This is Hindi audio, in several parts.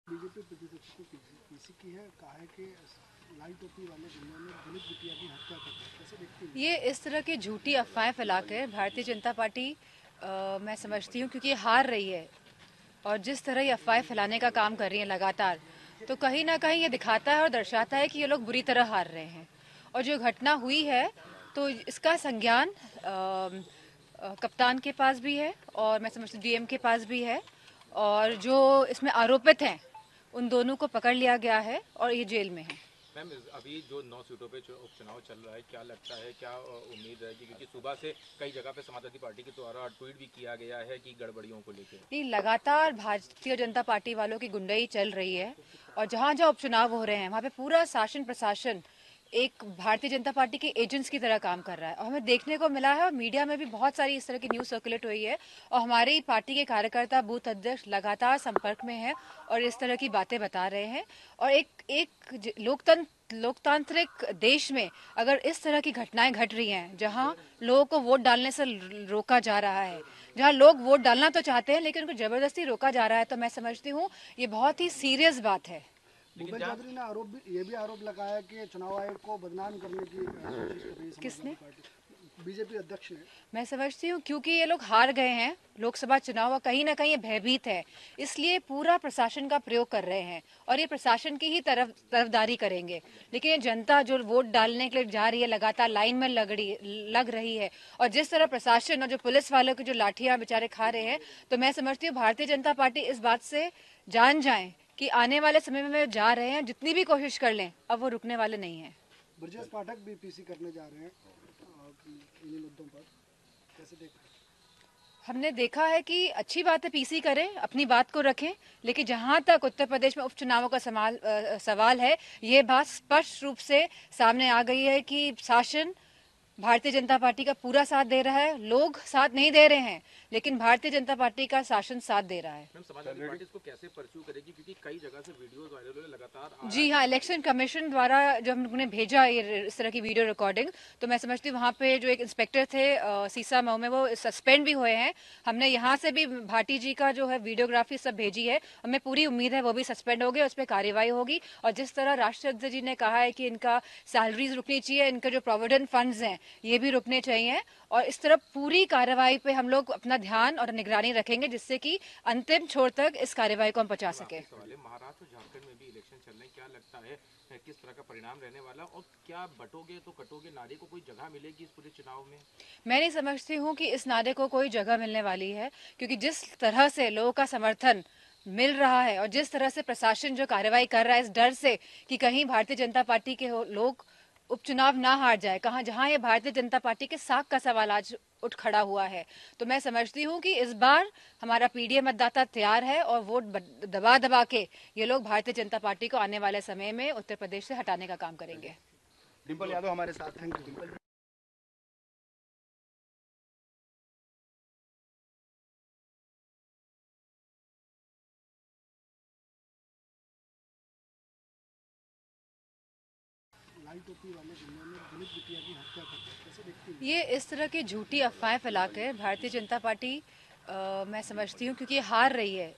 बीजेपी प्रतिपक्ष को पीसी की है, कहा है कि लाल टोपी वाले गुंडों ने दलित बिटिया की हत्या कर दी। कैसे देखती हैं? ये इस तरह की झूठी अफवाहें फैलाकर भारतीय जनता पार्टी मैं समझती हूँ, क्योंकि हार रही है और जिस तरह ये अफवाहें फैलाने का काम कर रही है लगातार, तो कहीं ना कहीं ये दिखाता है और दर्शाता है कि ये लोग बुरी तरह हार रहे हैं। और जो घटना हुई है तो इसका संज्ञान कप्तान के पास भी है और मैं समझती हूँ डीएम के पास भी है, और जो इसमें आरोपित हैं उन दोनों को पकड़ लिया गया है और ये जेल में है। मैम, अभी जो 9 सीटों पे उपचुनाव चल रहा है, क्या लगता है, क्या उम्मीद है कि, क्योंकि सुबह से कई जगह पे समाजवादी पार्टी के द्वारा ट्वीट भी किया गया है कि गड़बड़ियों को लेकर नहीं, लगातार भारतीय जनता पार्टी वालों की गुंडाई चल रही है और जहां जहां उपचुनाव हो रहे हैं वहां पे पूरा शासन प्रशासन एक भारतीय जनता पार्टी के एजेंट्स की तरह काम कर रहा है। और हमें देखने को मिला है और मीडिया में भी बहुत सारी इस तरह की न्यूज सर्कुलेट हुई है और हमारी पार्टी के कार्यकर्ता बूथ अध्यक्ष लगातार संपर्क में हैं और इस तरह की बातें बता रहे हैं। और एक लोकतांत्रिक देश में अगर इस तरह की घटनाएं घट रही हैं, जहां लोगों को वोट डालने से रोका जा रहा है, जहां लोग वोट डालना तो चाहते हैं लेकिन उनको जबरदस्ती रोका जा रहा है, तो मैं समझती हूँ ये बहुत ही सीरियस बात है। भूपेश चौधरी ने ये भी आरोप लगाया कि चुनाव आयोग को बदनाम करने की कोशिश कर रही है किसने? बीजेपी अध्यक्ष ने। मैं समझती हूँ क्योंकि ये लोग हार गए हैं लोकसभा चुनाव और कहीं ना कहीं ये भयभीत है, इसलिए पूरा प्रशासन का प्रयोग कर रहे हैं और ये प्रशासन की ही तरफदारी करेंगे। लेकिन ये जनता जो वोट डालने के लिए जा रही है लगातार लाइन में लग रही है, और जिस तरह प्रशासन और जो पुलिस वालों की जो लाठियां बेचारे खा रहे हैं, तो मैं समझती हूँ भारतीय जनता पार्टी इस बात से जान जाए कि आने वाले समय में जा रहे हैं, जितनी भी कोशिश कर लें अब वो रुकने वाले नहीं है। ब्रजेश पाठक भी पीसी करने जा रहे हैं इन्हीं मुद्दों पर, कैसे देख रहे हैं? हमने देखा है कि अच्छी बात है, पीसी करें, अपनी बात को रखें, लेकिन जहां तक उत्तर प्रदेश में उपचुनावों का सवाल है, ये बात स्पष्ट रूप से सामने आ गई है कि शासन भारतीय जनता पार्टी का पूरा साथ दे रहा है। लोग साथ नहीं दे रहे हैं लेकिन भारतीय जनता पार्टी का शासन साथ दे रहा है। मैम, समाजवादी पार्टी इसको कैसे परस्यू करेगी, क्योंकि कई जगह से वीडियोस वायरल हो रहे लगातार? जी हाँ, इलेक्शन कमीशन द्वारा जब हमने भेजा ये इस तरह की वीडियो रिकॉर्डिंग, तो मैं समझती हूँ वहाँ पे जो एक इंस्पेक्टर थे सीसा मऊ में, वो सस्पेंड भी हुए हैं। हमने यहाँ से भी भाटी जी का जो है वीडियोग्राफी सब भेजी है, हमें पूरी उम्मीद है वो भी सस्पेंड हो गए, उस पर कार्रवाई होगी। और जिस तरह राष्ट्रीय अध्यक्ष जी ने कहा है कि इनका सैलरीज रुकनी चाहिए, इनके जो प्रोविडेंट फंड्स हैं ये भी रुकने चाहिए, और इस तरह पूरी कार्रवाई पे हम लोग अपना ध्यान और निगरानी रखेंगे जिससे कि अंतिम छोर तक इस कार्रवाई को हम पहुंचा सके। महाराष्ट्र और झारखंड में भी इलेक्शन चल रहे हैं, क्या लगता है किस तरह का परिणाम रहने वाला, और क्या बटोगे तो कटोगे नारे को कोई जगह मिलेगी इस पूरे चुनाव में? मैं नहीं समझती हूँ कि इस नारे को कोई जगह मिलने वाली है, क्योंकि जिस तरह से लोगों का समर्थन मिल रहा है और जिस तरह से प्रशासन जो कार्रवाई कर रहा है इस डर से कि कहीं भारतीय जनता पार्टी के लोग उपचुनाव ना हार जाए, कहाँ जहां ये भारतीय जनता पार्टी के साख का सवाल आज उठ खड़ा हुआ है, तो मैं समझती हूँ कि इस बार हमारा पीडीए मतदाता तैयार है और वोट दबा दबा के ये लोग भारतीय जनता पार्टी को आने वाले समय में उत्तर प्रदेश से हटाने का काम करेंगे। डिम्पल यादव हमारे साथ हैं। लाल टोपी वाले गुंडों ने दलित बिटिया की हत्या कर दी। कैसे देखती हैं? ये इस तरह की झूठी अफवाहें फैलाकर भारतीय जनता पार्टी मैं समझती हूँ, क्योंकि हार रही है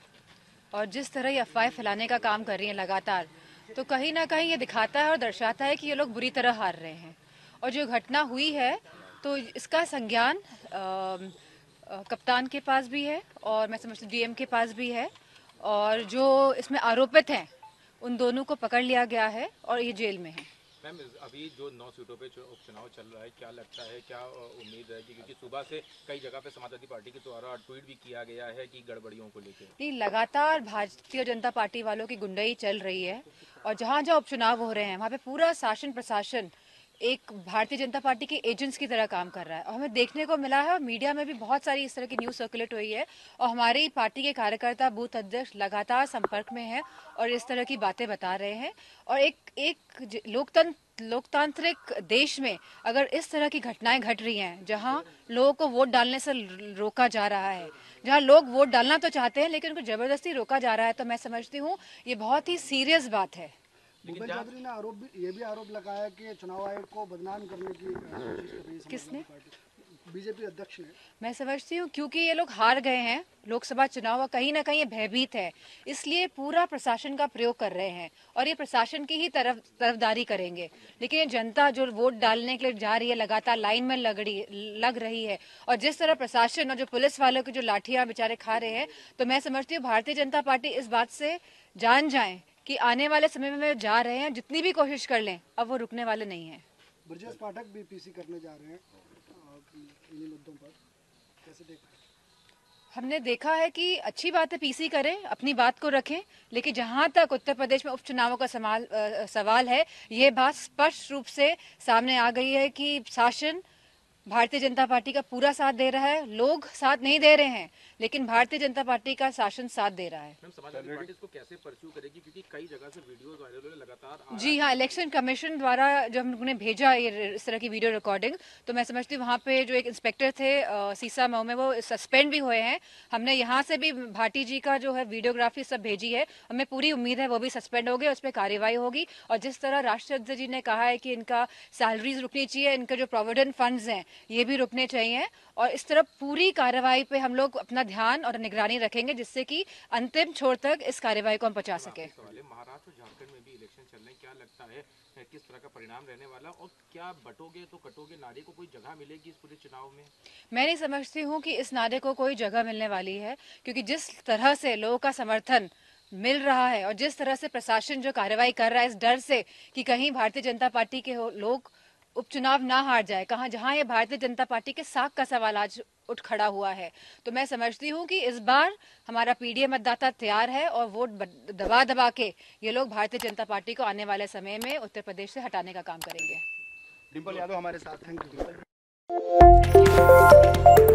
और जिस तरह ये अफवाहें फैलाने का काम कर रही है लगातार, तो कहीं ना कहीं ये दिखाता है और दर्शाता है कि ये लोग बुरी तरह हार रहे हैं। और जो घटना हुई है तो इसका संज्ञान कप्तान के पास भी है और मैं समझती हूँ डीएम के पास भी है, और जो इसमें आरोपित हैं उन दोनों को पकड़ लिया गया है और ये जेल में है। मैम, अभी जो 9 सीटों पे उपचुनाव चल रहा है, क्या लगता है, क्या उम्मीद है कि, क्योंकि सुबह से कई जगह पे समाजवादी पार्टी के द्वारा ट्वीट भी किया गया है कि गड़बड़ियों को लेकर? नहीं, लगातार भारतीय जनता पार्टी वालों की गुंडाई चल रही है और जहां जहां उपचुनाव हो रहे हैं वहां पे पूरा शासन प्रशासन एक भारतीय जनता पार्टी के एजेंट्स की तरह काम कर रहा है। और हमें देखने को मिला है और मीडिया में भी बहुत सारी इस तरह की न्यूज सर्कुलेट हुई है और हमारी पार्टी के कार्यकर्ता बूथ अध्यक्ष लगातार संपर्क में हैं और इस तरह की बातें बता रहे हैं। और एक लोकतांत्रिक देश में अगर इस तरह की घटनाएं घट रही हैं, जहां लोगों को वोट डालने से रोका जा रहा है, जहां लोग वोट डालना तो चाहते हैं लेकिन उनको जबरदस्ती रोका जा रहा है, तो मैं समझती हूँ ये बहुत ही सीरियस बात है। भूपेश चौधरी ने ये भी आरोप लगाया कि चुनाव आयोग को बदनाम करने की कोशिश कर रही है किसने? बीजेपी अध्यक्ष ने। मैं समझती हूँ क्योंकि ये लोग हार गए हैं लोकसभा चुनाव और कहीं ना कहीं ये भयभीत है, इसलिए पूरा प्रशासन का प्रयोग कर रहे हैं और ये प्रशासन की ही तरफदारी करेंगे। लेकिन ये जनता जो वोट डालने के लिए जा रही है, लगातार लाइन में लग रही है, और जिस तरह प्रशासन और जो पुलिस वालों की जो लाठियां बेचारे खा रहे हैं, तो मैं समझती हूँ भारतीय जनता पार्टी इस बात से जान जाए कि आने वाले समय में जा रहे हैं, जितनी भी कोशिश कर लें अब वो रुकने वाले नहीं है। ब्रजेश पाठक भी पीसी करने जा रहे हैं इन्हीं मुद्दों पर, कैसे देख रहे हैं? हमने देखा है कि अच्छी बात है, पीसी करें, अपनी बात को रखें, लेकिन जहां तक उत्तर प्रदेश में उपचुनावों का सवाल है, ये बात स्पष्ट रूप से सामने आ गई है कि शासन भारतीय जनता पार्टी का पूरा साथ दे रहा है। लोग साथ नहीं दे रहे हैं, लेकिन भारतीय जनता पार्टी का शासन साथ दे रहा है। समाजवादी पार्टी इसको कैसे परस्यू करेगी, क्योंकि कई जगह से वीडियोस वायरल हो रहे लगातार? जी हाँ, इलेक्शन कमीशन द्वारा जब हमने भेजा इस तरह की वीडियो रिकॉर्डिंग, तो मैं समझती हूँ वहाँ पे जो एक इंस्पेक्टर थे सीसा मऊ में, वो सस्पेंड भी हुए हैं। हमने यहाँ से भी भाटी जी का जो है वीडियोग्राफी सब भेजी है, हमें पूरी उम्मीद है वो भी सस्पेंड हो गए, उस पर कार्रवाई होगी। और जिस तरह राष्ट्रपति जी ने कहा है कि इनका सैलरीज रुकनी चाहिए, इनके जो प्रोविडेंट फंड्स हैं ये भी रुकने चाहिए, और इस तरह पूरी कार्रवाई पे हम लोग अपना ध्यान और निगरानी रखेंगे, जिससे कि अंतिम छोर तक इस कार्रवाई को हम पहुंचा सके। महाराष्ट्र और झारखंड में भी इलेक्शन चल रहे हैं, क्या लगता है किस तरह का परिणाम रहने वाला, और क्या बटोगे तो कटोगे नारे को कोई जगह मिलेगी इस पूरे चुनाव में? मैं नहीं समझती हूँ कि इस नारे को कोई जगह मिलने वाली है, क्योंकि जिस तरह से लोगों का समर्थन मिल रहा है और जिस तरह से प्रशासन जो कार्रवाई कर रहा है इस डर से कि कहीं भारतीय जनता पार्टी के लोग उपचुनाव ना हार जाए, जहां ये भारतीय जनता पार्टी के साख का सवाल आज उठ खड़ा हुआ है, तो मैं समझती हूं कि इस बार हमारा पीडीए मतदाता तैयार है और वोट दबा दबा के ये लोग भारतीय जनता पार्टी को आने वाले समय में उत्तर प्रदेश से हटाने का काम करेंगे। डिम्पल यादव हमारे साथ, थैंक यू।